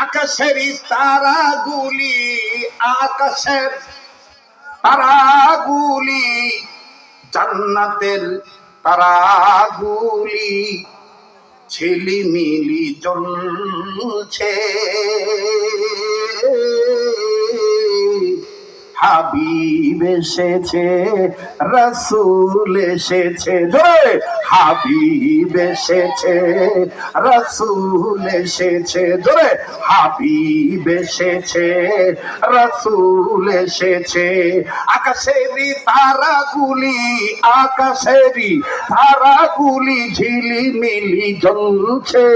আকাশেরই তারাগুলি, আকাশের তারাগুলি, জান্নাতের তারাগুলি ঝিলিমিলি জ্বলছে। হাবিব এসেছে, রাসূল এসেছে, জোরে হাবিব এসেছে, রাসূল এসেছে, জোরে হাবিব এসেছে, রাসূল এসেছে। আকাশেরই তারাগুলি, আকাশেরই তারাগুলি ঝিলিমিলি জ্বলছে।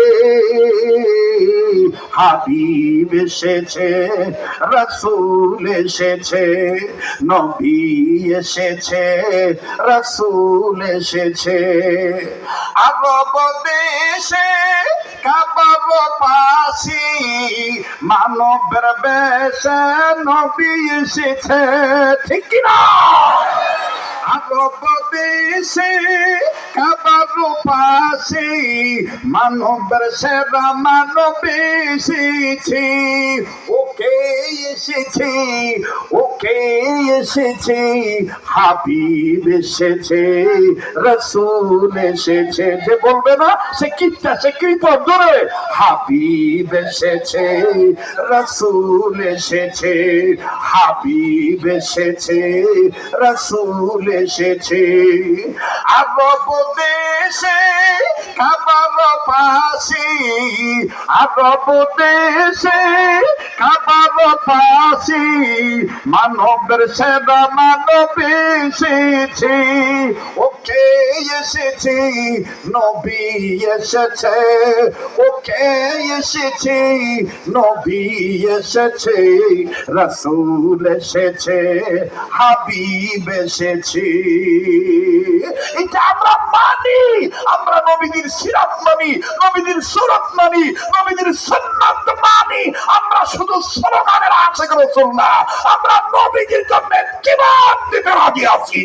হাবিব এসেছে, রাসূল এসেছে, নবী এসেছে, রাসূল এসেছে। আরব দেশে কাবার পাশে মানবের বেশে নবী এসেছে, ঠিক কিনা? আরব দেশে কাবার পাশে মানবের সেরা মানব এসেছে। ওকে এসেছে, ওকে এসেছে, হাবিব এসেছে, রাসূল এসেছে। যে বলবে না সে কিটা, সে কৃপণ, ধরে হাবিব এসেছে, রাসূল এসেছে, হাবিব এসেছে, রাসূল এসেছে। আরব দেশে কাবার পাশে, আরব দেশে কাবার পাশে মানবের সেবা মানব এসেছে। ওকে এসেছে, নবী এসেছে, ওকে এসেছে, নবী এসেছে, রাসূল এসেছে, হাবিব এসেছে। এটা আমরা মানি, আমরা নবীদের সিরাত মানি, নবীদের সুরত মানি, নবীদের সুন্নাত মানি। আমরা শুধু স্লোগানের আশিক রাসূল না, আমরা নবীদের জন্য জীবন দিতে রাজি আছি।